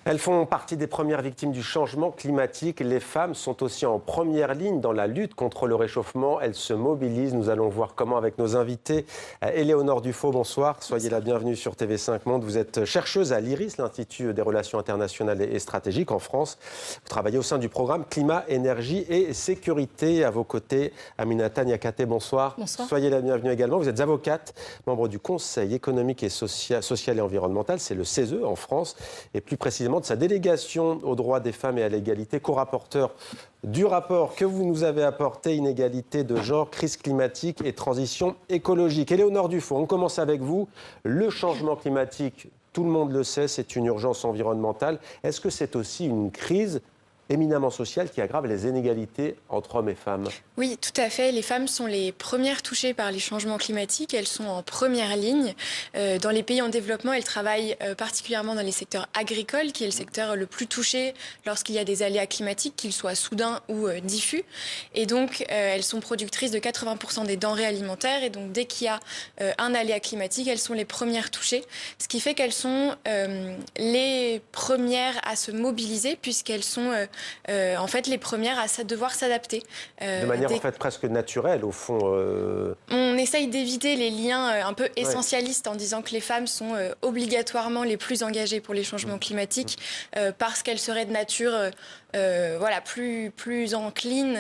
Elles font partie des premières victimes du changement climatique. Les femmes sont aussi en première ligne dans la lutte contre le réchauffement. Elles se mobilisent. Nous allons voir comment avec nos invités. Éléonore Dufaux, bonsoir. Soyez la bienvenue sur TV5 Monde. Vous êtes chercheuse à l'IRIS, l'Institut des relations internationales et stratégiques en France. Vous travaillez au sein du programme Climat, Énergie et Sécurité. À vos côtés, Aminata Niakate, bonsoir. Bonsoir. Soyez la bienvenue également. Vous êtes avocate, membre du Conseil économique et social et environnemental, c'est le CESE en France, et plus précisément de sa délégation aux droits des femmes et à l'égalité, co-rapporteur du rapport que vous nous avez apporté, Inégalité de genre, crise climatique et transition écologique. Éléonore Dufaux, on commence avec vous. Le changement climatique, tout le monde le sait, c'est une urgence environnementale. Est-ce que c'est aussi une crise éminemment sociale qui aggrave les inégalités entre hommes et femmes? Oui, tout à fait. Les femmes sont les premières touchées par les changements climatiques. Elles sont en première ligne. Dans les pays en développement, elles travaillent particulièrement dans les secteurs agricoles, qui est le secteur le plus touché lorsqu'il y a des aléas climatiques, qu'ils soient soudains ou diffus. Et donc, elles sont productrices de 80% des denrées alimentaires. Et donc, dès qu'il y a un aléa climatique, elles sont les premières touchées. Ce qui fait qu'elles sont les premières à se mobiliser, puisqu'elles sont en fait les premières à devoir s'adapter. De manière en fait presque naturelle au fond. On essaye d'éviter les liens un peu essentialistes en disant que les femmes sont obligatoirement les plus engagées pour les changements climatiques parce qu'elles seraient de nature voilà, plus enclines.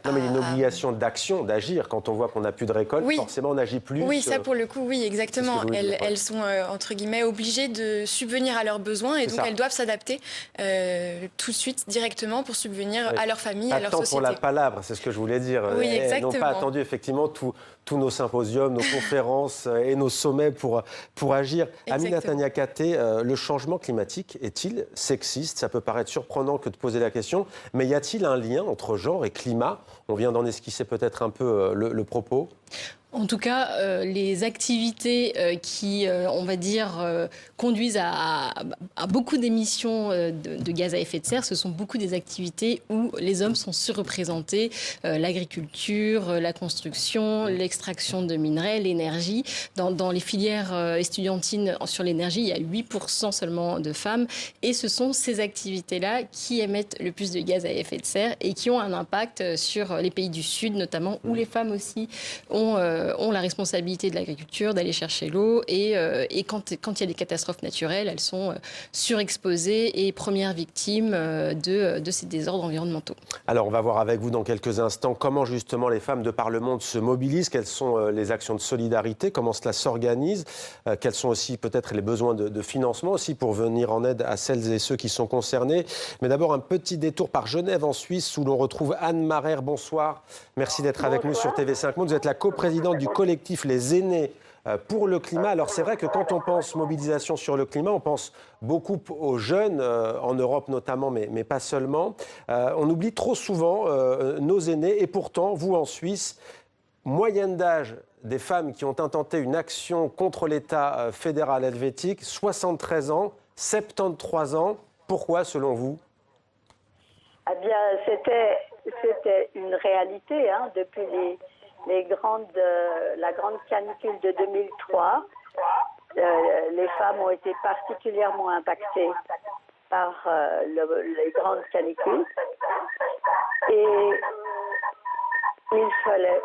Non mais il y a une obligation d'action, d'agir. Quand on voit qu'on n'a plus de récolte, forcément on agit plus. Oui, ça pour le coup, oui, exactement. Elles sont entre guillemets obligées de subvenir à leurs besoins et donc elles doivent s'adapter tout de suite directement pour subvenir à leur famille, à leur société. Pour la palabre, c'est ce que je voulais dire. Oui, exactement. Elles n'ont pas attendu effectivement tous nos symposiums, nos conférences et nos sommets pour agir. Aminata Niakate, le changement climatique est-il sexiste? Ça peut paraître surprenant que de poser la question, mais y a-t-il un lien entre genre et climat? On vient d'en esquisser peut-être un peu le propos. En tout cas, les activités qui, on va dire, conduisent à beaucoup d'émissions de gaz à effet de serre, ce sont beaucoup des activités où les hommes sont surreprésentés. L'agriculture, la construction, l'extraction de minerais, l'énergie. Dans les filières estudiantines sur l'énergie, il y a 8% seulement de femmes. Et ce sont ces activités-là qui émettent le plus de gaz à effet de serre et qui ont un impact sur les pays du Sud, notamment, où les femmes aussi ont la responsabilité de l'agriculture, d'aller chercher l'eau. Et quand il y a des catastrophes naturelles, elles sont surexposées et premières victimes de ces désordres environnementaux. Alors, on va voir avec vous dans quelques instants comment justement les femmes de par le monde se mobilisent, quelles sont les actions de solidarité, comment cela s'organise, quels sont aussi peut-être les besoins de financement aussi pour venir en aide à celles et ceux qui sont concernés. Mais d'abord, un petit détour par Genève en Suisse où l'on retrouve Anne Marère. Bonsoir. Merci d'être avec nous sur TV5 Monde. Vous êtes la coprésidente du collectif Les Aînés pour le climat. Alors c'est vrai que quand on pense mobilisation sur le climat, on pense beaucoup aux jeunes, en Europe notamment, mais pas seulement. On oublie trop souvent nos aînés et pourtant, vous en Suisse, moyenne d'âge des femmes qui ont intenté une action contre l'État fédéral helvétique, 73 ans, 73 ans. Pourquoi selon vous? Eh bien, c'était une réalité depuis la grande canicule de 2003. Les femmes ont été particulièrement impactées par les grandes canicules. Et il fallait...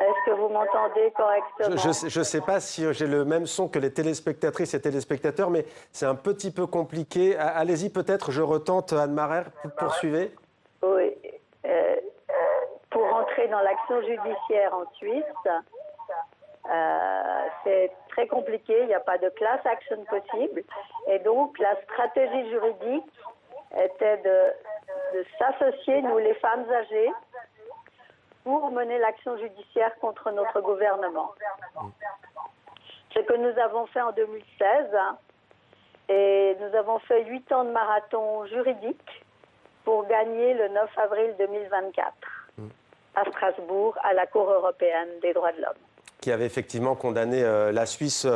Est-ce que vous m'entendez correctement? Je ne sais pas si j'ai le même son que les téléspectatrices et téléspectateurs, mais c'est un petit peu compliqué. Allez-y, peut-être, je retente, Anne Marère, poursuivez. Oui. Pour entrer dans l'action judiciaire en Suisse, c'est très compliqué, il n'y a pas de class action possible. Et donc, la stratégie juridique était de s'associer, nous les femmes âgées, pour mener l'action judiciaire contre notre gouvernement. Ce que nous avons fait en 2016, et nous avons fait 8 ans de marathon juridique pour gagner le 9 avril 2024 à Strasbourg, à la Cour européenne des droits de l'homme. qui avait effectivement condamné la Suisse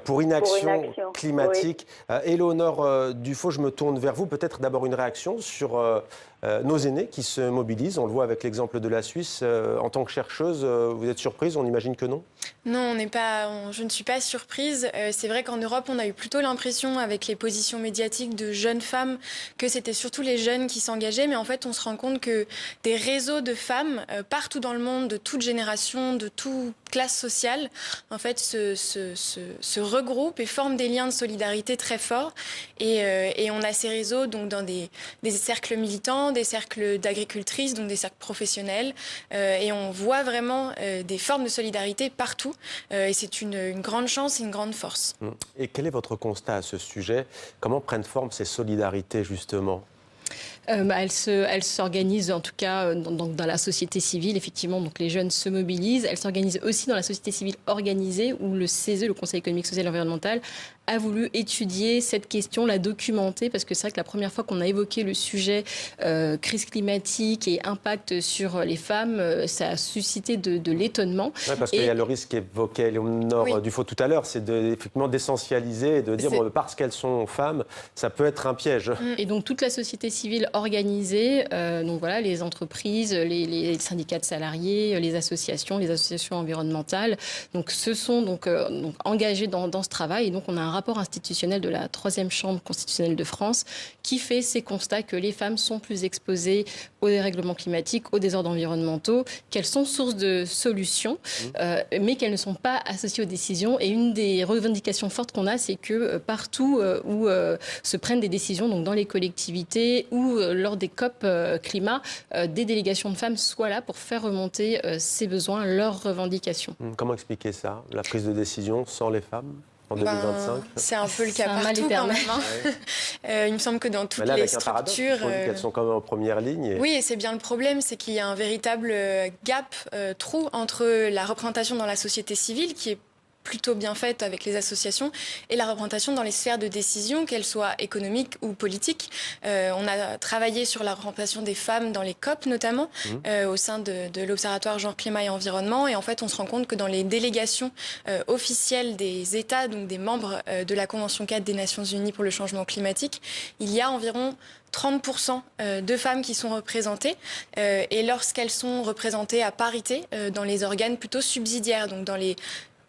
pour inaction climatique. Oui. Éléonore Dufaux, je me tourne vers vous. Peut-être d'abord une réaction sur nos aînés qui se mobilisent. On le voit avec l'exemple de la Suisse. En tant que chercheuse, vous êtes surprise? On imagine que non? Non, je ne suis pas surprise. C'est vrai qu'en Europe, on a eu plutôt l'impression, avec les positions médiatiques de jeunes femmes, que c'était surtout les jeunes qui s'engageaient. Mais en fait, on se rend compte que des réseaux de femmes, partout dans le monde, de toute génération, de toute classe sociale, en fait, se regroupent et forment des liens de solidarité très forts. Et on a ces réseaux donc, dans des cercles militants, des cercles d'agricultrices, donc des cercles professionnels. Et on voit vraiment des formes de solidarité partout. Et c'est une grande chance et une grande force. Et quel est votre constat à ce sujet? Comment prennent forme ces solidarités, justement? Elle s'organise en tout cas dans la société civile, effectivement, donc les jeunes se mobilisent. Elle s'organise aussi dans la société civile organisée où le CESE, le Conseil économique, social et environnemental, a voulu étudier cette question, la documenter, parce que c'est vrai que la première fois qu'on a évoqué le sujet crise climatique et impact sur les femmes, ça a suscité de l'étonnement. Oui, parce qu'il y a le risque qu'évoquait Éléonore Dufaux tout à l'heure, c'est effectivement d'essentialiser et de dire parce qu'elles sont femmes, ça peut être un piège. Et donc toute la société civile organisée, donc voilà, les entreprises, les syndicats de salariés, les associations environnementales, donc se sont donc engagés dans ce travail. Et donc on a un rapport institutionnel de la 3e chambre constitutionnelle de France qui fait ces constats que les femmes sont plus exposées au dérèglement climatique, aux désordres environnementaux, qu'elles sont source de solutions, mais qu'elles ne sont pas associées aux décisions. Et une des revendications fortes qu'on a, c'est que partout où se prennent des décisions, donc dans les collectivités ou lors des COP climat, des délégations de femmes soient là pour faire remonter ces besoins, leurs revendications. Comment expliquer ça, la prise de décision sans les femmes en 2025? C'est un peu le cas partout quand même. Il me semble que dans toutes les structures... Qu'elles sont quand même en première ligne. Oui, et c'est bien le problème, c'est qu'il y a un véritable gap, trou entre la représentation dans la société civile, qui est plutôt bien faite avec les associations, et la représentation dans les sphères de décision, qu'elles soient économiques ou politiques. On a travaillé sur la représentation des femmes dans les COP notamment, au sein de l'Observatoire Genre, Climat et Environnement. Et en fait, on se rend compte que dans les délégations officielles des États, donc des membres de la Convention 4 des Nations Unies pour le changement climatique, il y a environ 30% de femmes qui sont représentées et lorsqu'elles sont représentées à parité dans les organes plutôt subsidiaires, donc dans les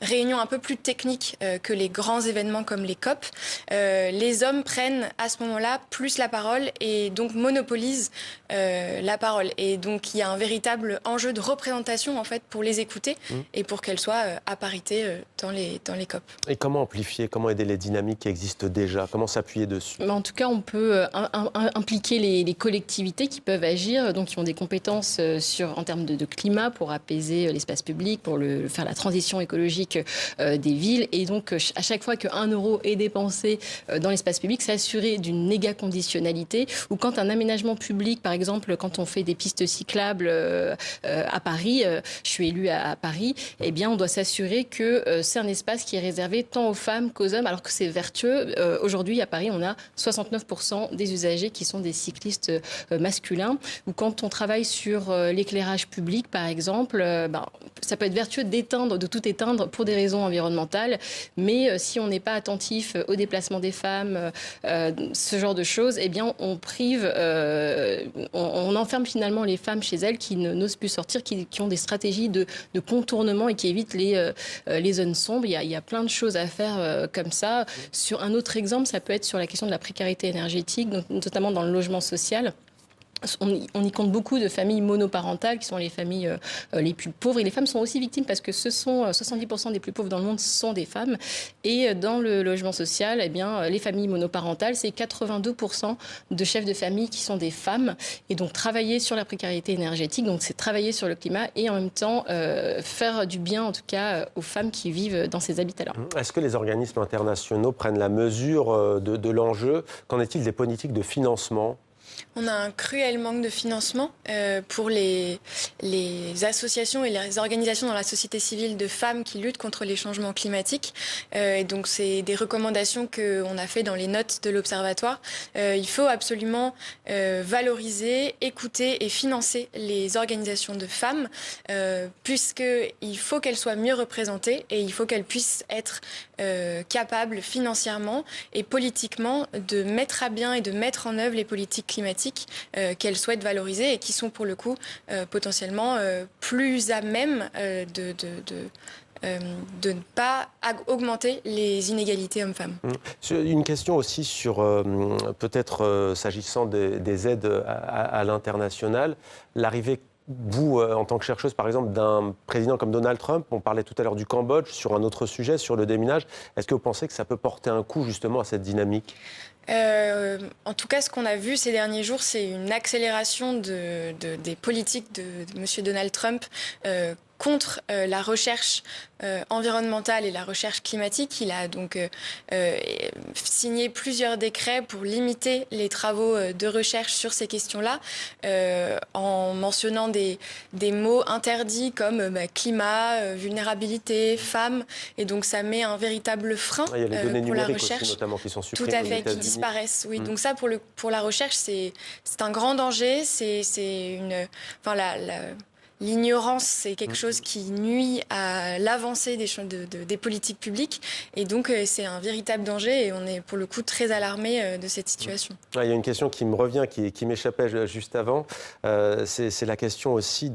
réunions un peu plus techniques que les grands événements comme les COP, les hommes prennent à ce moment-là plus la parole et donc monopolisent la parole. Et donc il y a un véritable enjeu de représentation en fait pour les écouter et pour qu'elles soient à parité dans les COP. Et comment amplifier, comment aider les dynamiques qui existent déjà? Comment s'appuyer dessus? En tout cas, on peut impliquer les collectivités qui peuvent agir, donc qui ont des compétences en termes de climat pour apaiser l'espace public, pour faire la transition écologique des villes. Et donc, à chaque fois qu'1 euro est dépensé dans l'espace public, s'assurer d'une néga-conditionnalité, ou quand un aménagement public, par exemple, quand on fait des pistes cyclables à Paris, je suis élue à Paris, eh bien, on doit s'assurer que c'est un espace qui est réservé tant aux femmes qu'aux hommes, alors que c'est vertueux. Aujourd'hui, à Paris, on a 69% des usagers qui sont des cyclistes masculins. Ou quand on travaille sur l'éclairage public, par exemple, ça peut être vertueux de tout éteindre pour des raisons environnementales, mais si on n'est pas attentif au déplacement des femmes, ce genre de choses, eh bien on prive, on enferme finalement les femmes chez elles qui n'osent plus sortir, qui ont des stratégies de contournement et qui évitent les zones sombres. Il y a plein de choses à faire comme ça. Sur un autre exemple, ça peut être sur la question de la précarité énergétique, notamment dans le logement social. On y compte beaucoup de familles monoparentales qui sont les familles les plus pauvres. Et les femmes sont aussi victimes parce que 70% des plus pauvres dans le monde sont des femmes. Et dans le logement social, eh bien, les familles monoparentales, c'est 82% de chefs de famille qui sont des femmes. Et donc travailler sur la précarité énergétique, donc c'est travailler sur le climat et en même temps faire du bien en tout cas aux femmes qui vivent dans ces habitats-là. Est-ce que les organismes internationaux prennent la mesure de l'enjeu? Qu'en est-il des politiques de financement On a un cruel manque de financement pour les associations et les organisations dans la société civile de femmes qui luttent contre les changements climatiques. Et donc, c'est des recommandations qu'on a fait dans les notes de l'Observatoire. Il faut absolument valoriser, écouter et financer les organisations de femmes, puisqu'il faut qu'elles soient mieux représentées et il faut qu'elles puissent être capables financièrement et politiquement de mettre à bien et de mettre en œuvre les politiques climatiques qu'elles souhaitent valoriser et qui sont pour le coup potentiellement plus à même de ne pas augmenter les inégalités hommes-femmes. Une question aussi sur, peut-être s'agissant des aides à l'international, l'arrivée, vous, en tant que chercheuse, par exemple, d'un président comme Donald Trump, on parlait tout à l'heure du Cambodge, sur un autre sujet, sur le déminage, est-ce que vous pensez que ça peut porter un coup justement à cette dynamique ? En tout cas, ce qu'on a vu ces derniers jours, c'est une accélération des politiques de M. Donald Trump contre la recherche environnementale et la recherche climatique. Il a donc signé plusieurs décrets pour limiter les travaux de recherche sur ces questions-là, en mentionnant des mots interdits comme climat, vulnérabilité, femmes. Et donc ça met un véritable frein il y a les données pour la numériques recherche. aussi, notamment, qui sont supprimées. Tout à fait, qui disparaissent. Oui. Donc ça, pour la recherche, c'est un grand danger. L'ignorance, c'est quelque chose qui nuit à l'avancée des politiques publiques. Et donc, c'est un véritable danger et on est pour le coup très alarmés de cette situation. Il y a une question qui me revient, qui m'échappait juste avant. C'est la question aussi,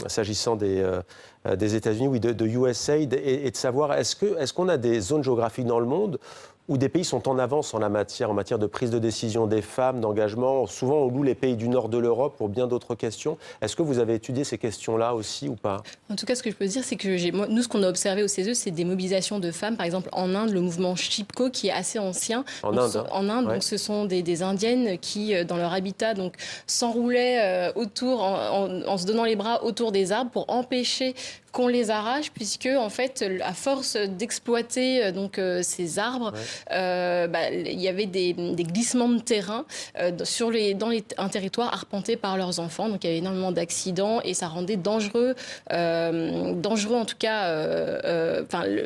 s'agissant des États-Unis, oui, de USAID, et de savoir, est-ce qu'on a des zones géographiques dans le monde où des pays sont en avance en matière de prise de décision des femmes, d'engagement. Souvent, on loue les pays du nord de l'Europe pour bien d'autres questions. Est-ce que vous avez étudié ces questions-là aussi ou pas ? En tout cas, ce que je peux dire, c'est que nous, ce qu'on a observé au CESE, c'est des mobilisations de femmes. Par exemple, en Inde, le mouvement Chipko, qui est assez ancien. En Inde, donc, ce sont des Indiennes qui, dans leur habitat, donc, s'enroulaient autour, en se donnant les bras autour des arbres pour empêcher qu'on les arrache, puisque en fait, à force d'exploiter ces arbres, il y avait des glissements de terrain dans un territoire arpenté par leurs enfants. Donc il y avait énormément d'accidents et ça rendait dangereux en tout cas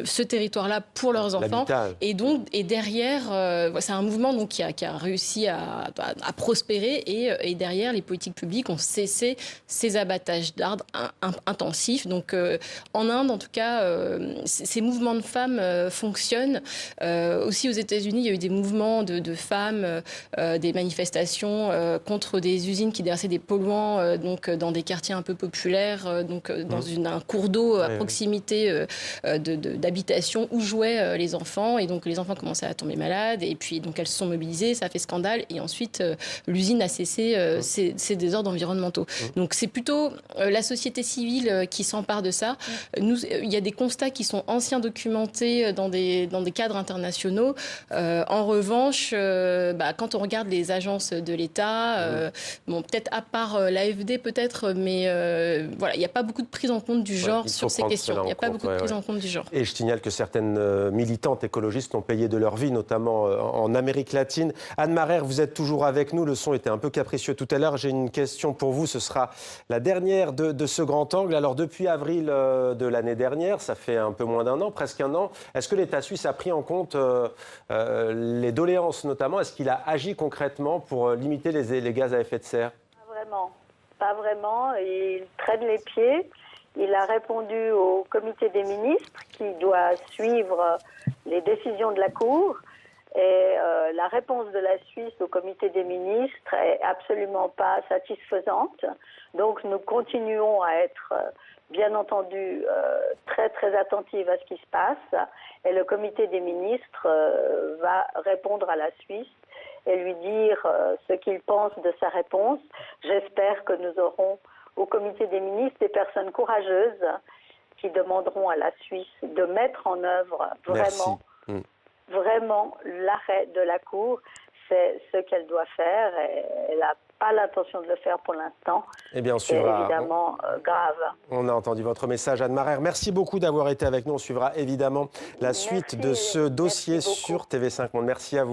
ce territoire-là pour leurs enfants. Et derrière, c'est un mouvement donc qui a réussi à prospérer et derrière les politiques publiques ont cessé ces abattages d'arbres intensifs. Donc en Inde, en tout cas, ces mouvements de femmes fonctionnent. Aussi aux États-Unis, il y a eu des mouvements de femmes, des manifestations contre des usines qui déversaient des polluants dans des quartiers un peu populaires, dans un cours d'eau à proximité d'habitation où jouaient les enfants. Et donc les enfants commençaient à tomber malades. Et puis donc elles se sont mobilisées, ça a fait scandale. Et ensuite, l'usine a cessé ces désordres environnementaux. Donc c'est plutôt la société civile qui s'empare de ça. Il y a des constats qui sont anciens documentés dans des cadres internationaux. En revanche, quand on regarde les agences de l'État, peut-être à part l'AFD peut-être, mais il n'y a pas beaucoup de prise en compte du genre sur ces questions. Il n'y a pas beaucoup de prise en compte du genre. Et je signale que certaines militantes écologistes ont payé de leur vie, notamment en Amérique latine. Anne Marère, vous êtes toujours avec nous. Le son était un peu capricieux tout à l'heure. J'ai une question pour vous. Ce sera la dernière de ce grand angle. Alors, depuis avril de l'année dernière, ça fait un peu moins d'un an, presque un an, est-ce que l'État suisse a pris en compte les doléances notamment? Est-ce qu'il a agi concrètement pour limiter les gaz à effet de serre? Pas vraiment. Il traîne les pieds. Il a répondu au comité des ministres qui doit suivre les décisions de la Cour. Et la réponse de la Suisse au comité des ministres est absolument pas satisfaisante. Donc nous continuons à être bien entendu très très attentive à ce qui se passe. Et le comité des ministres va répondre à la Suisse et lui dire ce qu'il pense de sa réponse. J'espère que nous aurons au comité des ministres des personnes courageuses qui demanderont à la Suisse de mettre en œuvre vraiment l'arrêt de la Cour. C'est ce qu'elle doit faire et elle n'a pas l'intention de le faire pour l'instant. Eh bien, c'est évidemment grave. On a entendu votre message, Anne Marère. Merci beaucoup d'avoir été avec nous. On suivra évidemment la suite de ce dossier sur TV5 Monde. Merci à vous.